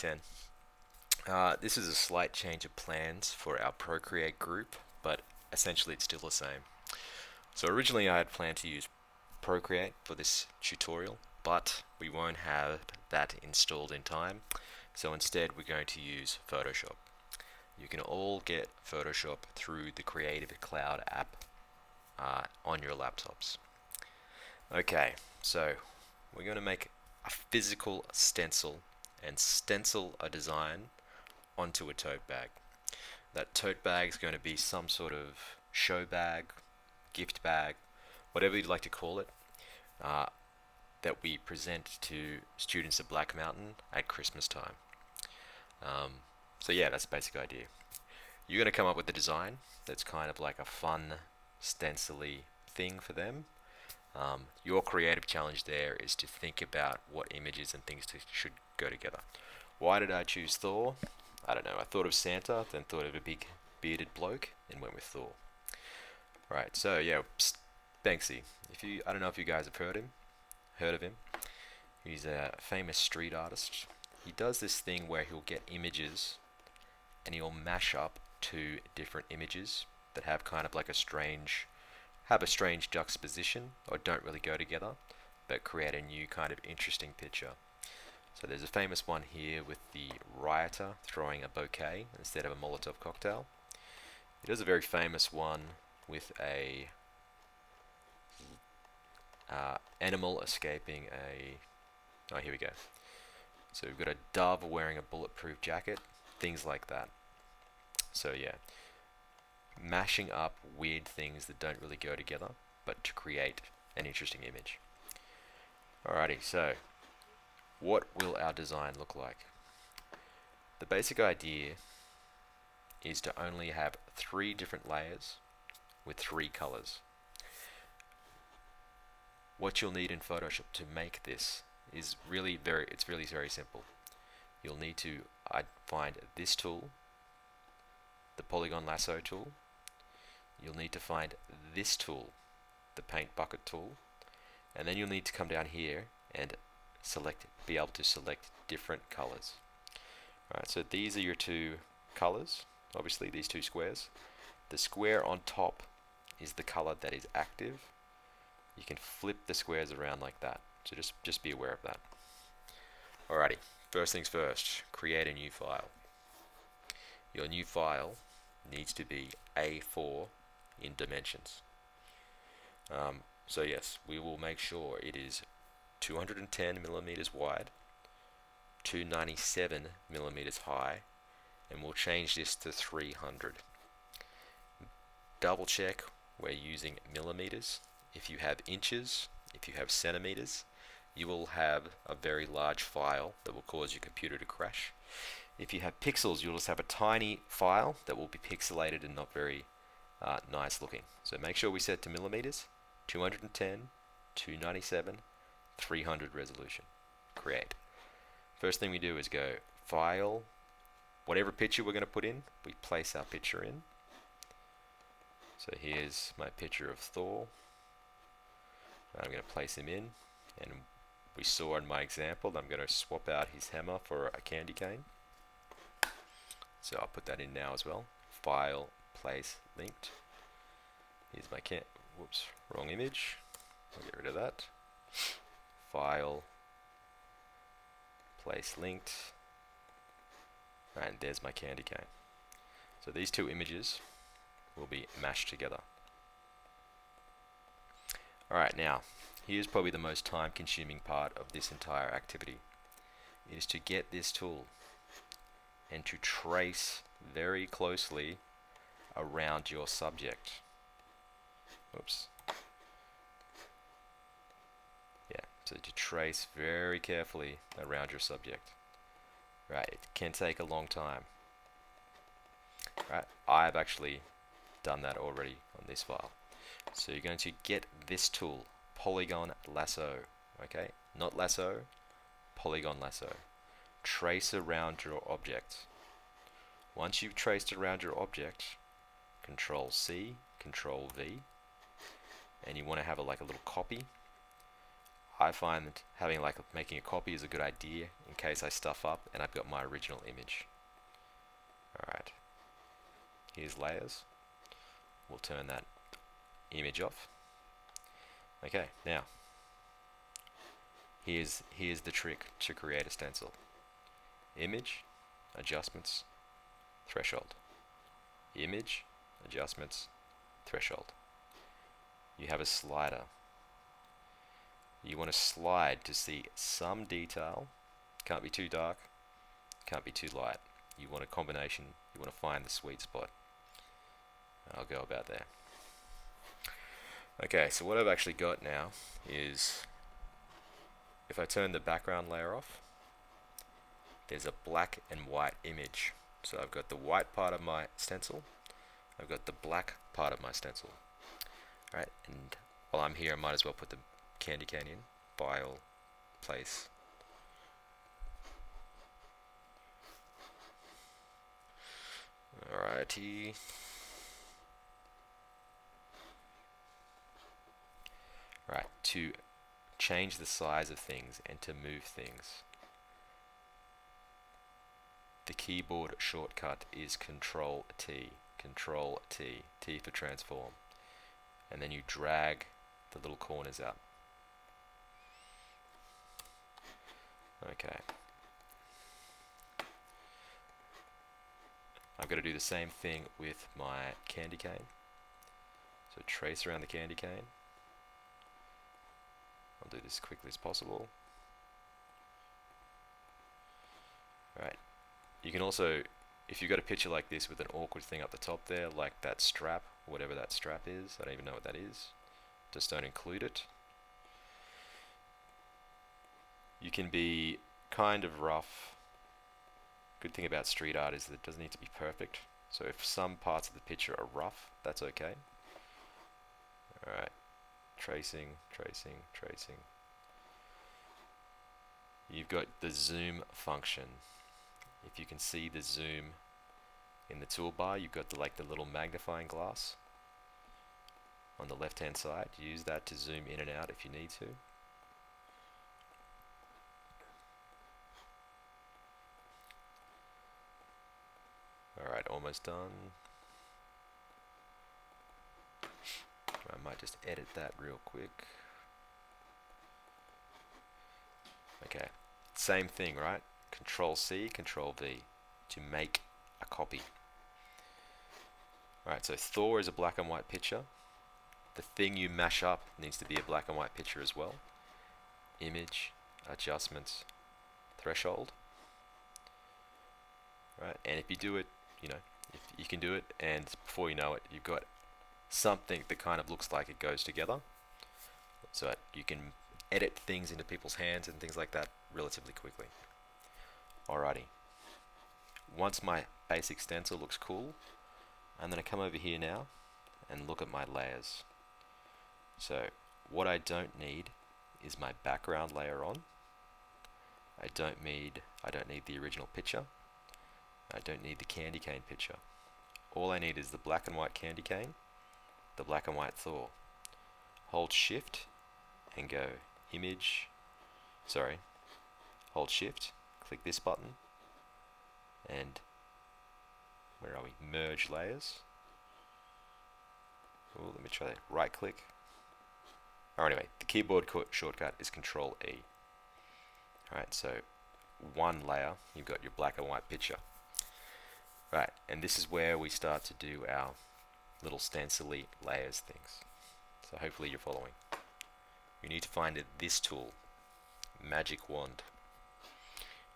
Year 10. This is a slight change of plans for our Procreate group, but essentially it's still the same. So originally I had planned to use Procreate for this tutorial, but we won't have that installed in time. So instead we're going to use Photoshop. You can all get Photoshop through the Creative Cloud app on your laptops. Okay, so we're going to make a physical stencil and stencil a design onto a tote bag. That tote bag is going to be some sort of show bag, gift bag, whatever you'd like to call it, uh, that we present to students at Black Mountain at Christmas time. So yeah, that's the basic idea. You're going to come up with a design that's kind of like a fun, stencil-y thing for them. Your creative challenge there is to think about what images and things should go together. Why did I choose Thor? I don't know. I thought of Santa, then thought of a big bearded bloke, and went with Thor. Right. So yeah, Banksy. I don't know if you guys have heard of him. He's a famous street artist. He does this thing where he'll get images, and he'll mash up two different images that have kind of like a strange juxtaposition, or don't really go together, but create a new kind of interesting picture. So there's a famous one here with the rioter throwing a bouquet instead of a Molotov cocktail. He does a very famous one with a animal escaping a... Oh, here we go. So we've got a dove wearing a bulletproof jacket, things like that. So yeah, mashing up weird things that don't really go together, but to create an interesting image. Alrighty, so what will our design look like? The basic idea is to only have 3 different layers with 3 colors. What you'll need in Photoshop to make this is really very simple. You'll need to find this tool, the polygon lasso tool. You'll need to find this tool, the paint bucket tool, and then you'll need to come down here and be able to select different colors. Alright, so these are your 2 colors, obviously these 2 squares. The square on top is the color that is active. You can flip the squares around like that, so just be aware of that. Alrighty, first things first, create a new file. Your new file needs to be A4 in dimensions. So yes, we will make sure it is 210 millimeters wide, 297 millimeters high, and we'll change this to 300. Double check we're using millimeters. If you have inches, if you have centimeters, you will have a very large file that will cause your computer to crash. If you have pixels, you'll just have a tiny file that will be pixelated and not very nice looking. So make sure we set to millimeters, 210, 297, 300 resolution. Create. First thing we do is go File, whatever picture we're going to put in, we place our picture in. So here's my picture of Thor. I'm going to place him in, and we saw in my example that I'm going to swap out his hammer for a candy cane. So I'll put that in now as well. File, place, linked. Here's my whoops, wrong image. I'll get rid of that. File, place, linked. And there's my candy cane. So these 2 images will be mashed together. Alright, now, here's probably the most time-consuming part of this entire activity. It is to get this tool and to trace very closely around your subject. Oops. Yeah, so to trace very carefully around your subject. Right, it can take a long time. Right, I've actually done that already on this file. So you're going to get this tool, polygon lasso, okay? Not lasso, polygon lasso. Trace around your object. Once you've traced around your object, Control C, Control V, and you want to have like a little copy. I find that having like making a copy is a good idea in case I stuff up and I've got my original image. Alright, here's layers. We'll turn that image off. Okay, now here's the trick to create a stencil. Image, adjustments, threshold. Image, adjustments, threshold. You have a slider. You want to slide to see some detail. Can't be too dark, can't be too light. You want a combination, you want to find the sweet spot. I'll go about there. Okay, so what I've actually got now is, if I turn the background layer off, there's a black and white image. So I've got the white part of my stencil, I've got the black part of my stencil. Alright, and while I'm here I might as well put the candy cane in. File, place. Alrighty. Right, to change the size of things and to move things, the keyboard shortcut is Control T. Control T. T for transform. And then you drag the little corners out. Okay. I've got to do the same thing with my candy cane. So trace around the candy cane. I'll do this as quickly as possible. Right. You can also, if you've got a picture like this with an awkward thing up the top there, like that strap, whatever that strap is, I don't even know what that is, just don't include it. You can be kind of rough. Good thing about street art is that it doesn't need to be perfect. So if some parts of the picture are rough, that's okay. Alright, tracing, tracing, tracing. You've got the zoom function. If you can see the zoom in the toolbar, you've got the little magnifying glass on the left hand side. Use that to zoom in and out if you need to. Alright, almost done. I might just edit that real quick. Okay, same thing, right? Control C, Control V to make a copy. Alright, so Thor is a black and white picture. The thing you mash up needs to be a black and white picture as well. Image, adjustments, threshold. Right, and if you do it, if you can do it, and before you know it, you've got something that kind of looks like it goes together. So that you can edit things into people's hands and things like that relatively quickly. Alrighty. Once my basic stencil looks cool, I'm going to come over here now and look at my layers. So what I don't need is my background layer on. I don't need the original picture. I don't need the candy cane picture. All I need is the black and white candy cane, the black and white Thor. Hold shift and go image, hold shift, click this button, and where are we? Merge layers. Oh, let me try that. Right click. Oh, anyway, the keyboard shortcut is Control E. Alright, so one layer, you've got your black and white picture. Right, and this is where we start to do our little stencil-y layers things. So hopefully you're following. You need to find this tool, Magic Wand.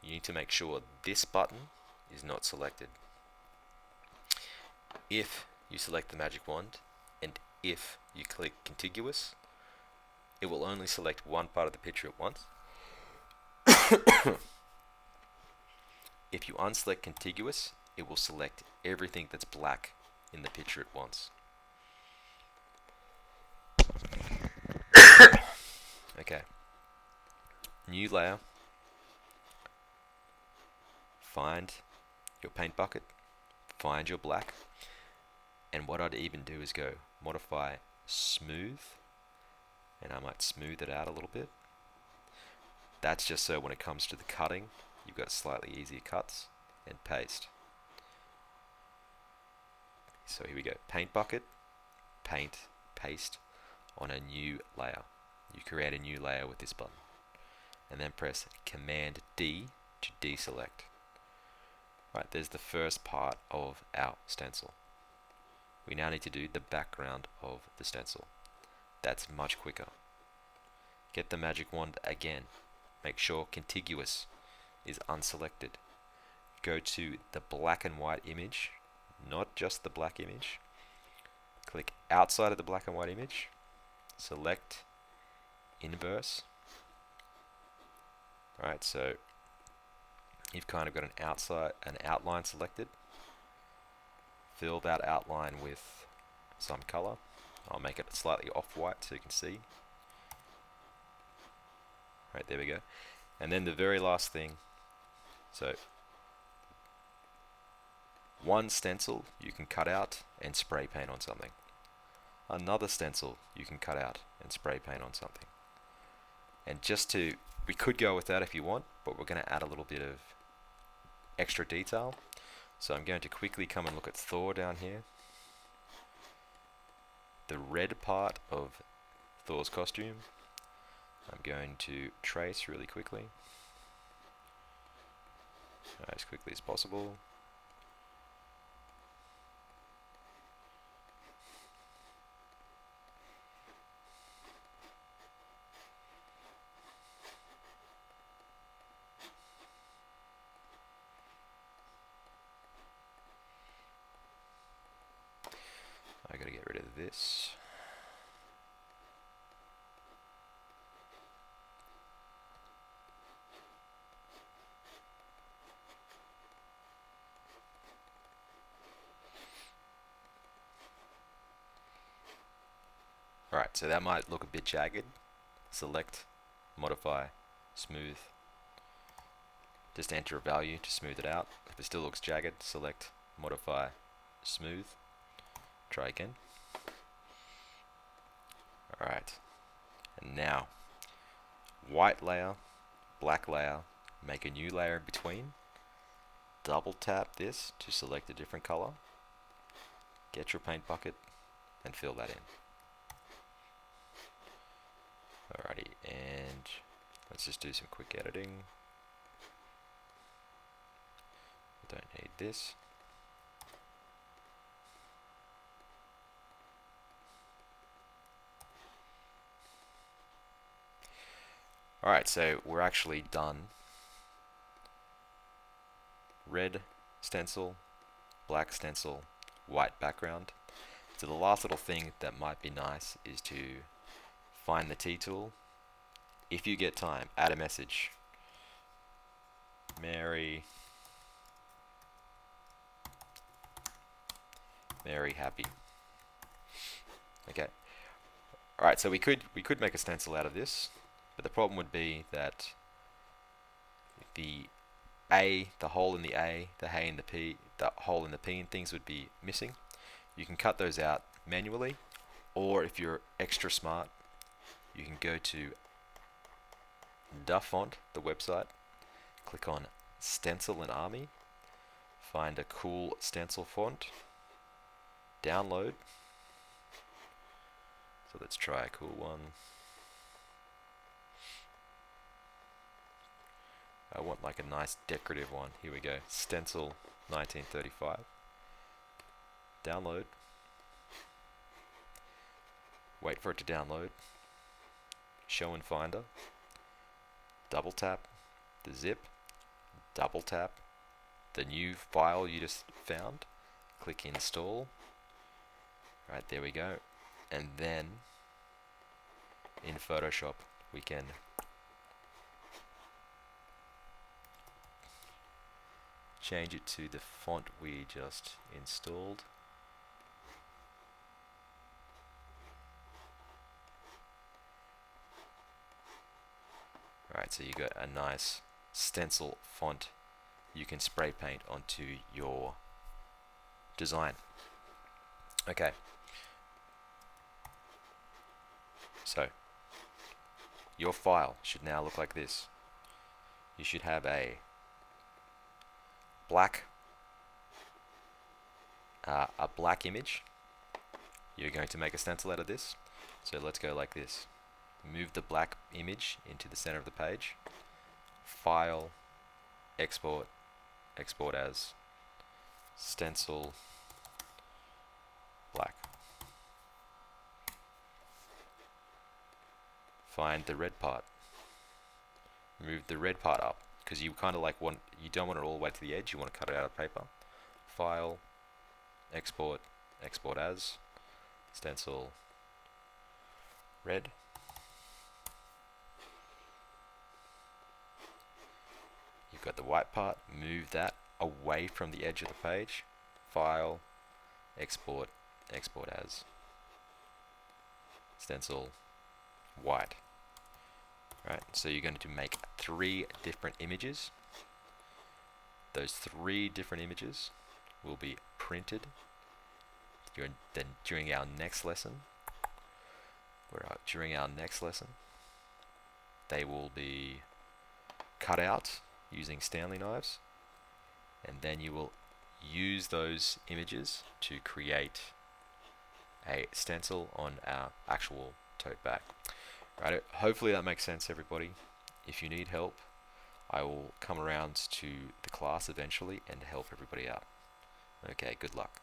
You need to make sure this button is not selected. If you select the Magic Wand, and if you click contiguous, it will only select one part of the picture at once. If you unselect contiguous, it will select everything that's black in the picture at once. Okay. New layer. Find your paint bucket. Find your black. And what I'd even do is go modify smooth. And I might smooth it out a little bit. That's just so when it comes to the cutting, you've got slightly easier cuts, and paste. So here we go, paint bucket, paint, paste on a new layer. You create a new layer with this button, and then press Command D to deselect. Right, there's the first part of our stencil. We now need to do the background of the stencil. That's much quicker. Get the magic wand again. Make sure contiguous is unselected. Go to the black and white image, not just the black image. Click outside of the black and white image. Select inverse. Right, so you've kind of got an outline selected. Fill that outline with some color. I'll make it slightly off-white so you can see. Right, there we go. And then the very last thing, so one stencil you can cut out and spray paint on something. Another stencil you can cut out and spray paint on something. And we could go with that if you want, but we're going to add a little bit of extra detail. So I'm going to quickly come and look at Thor down here. The red part of Thor's costume, I'm going to trace really quickly, as quickly as possible. I gotta get rid of this. Alright, so that might look a bit jagged. Select, modify, smooth. Just enter a value to smooth it out. If it still looks jagged, select, modify, smooth. Try again. Alright, and now white layer, black layer, make a new layer in between. Double tap this to select a different color. Get your paint bucket and fill that in. Alrighty, and let's just do some quick editing. Don't need this. Alright, so we're actually done. Red stencil, black stencil, white background. So the last little thing that might be nice is to find the T tool. If you get time, add a message. Merry happy. Okay. Alright, so we could make a stencil out of this, but the problem would be that the hole in the A, the hay in the P, the hole in the P and things would be missing. You can cut those out manually, or if you're extra smart, you can go to Da Font, the website, click on Stencil and Army, find a cool stencil font, download. So let's try a cool one. I want like a nice decorative one. Here we go. Stencil 1935. Download. Wait for it to download. Show in Finder. Double tap the zip. Double tap the new file you just found. Click install. Right, there we go. And then in Photoshop we can change it to the font we just installed. Right, so you got a nice stencil font you can spray paint onto your design. Okay. So your file should now look like this. you should have a black image. You're going to make a stencil out of this. So let's go like this. Move the black image into the center of the page. File, export, export as stencil black. Find the red part. Move the red part up because you kind of like you don't want it all the way to the edge. You want to cut it out of paper. File, export, export as stencil red. You've got the white part. Move that away from the edge of the page. File, export, export as stencil white. Right, so you're going to make 3 different images. Those 3 different images will be printed during our next lesson. They will be cut out using Stanley knives, and then you will use those images to create a stencil on our actual tote bag. Right, hopefully that makes sense, everybody. If you need help, I will come around to the class eventually and help everybody out. Okay, good luck.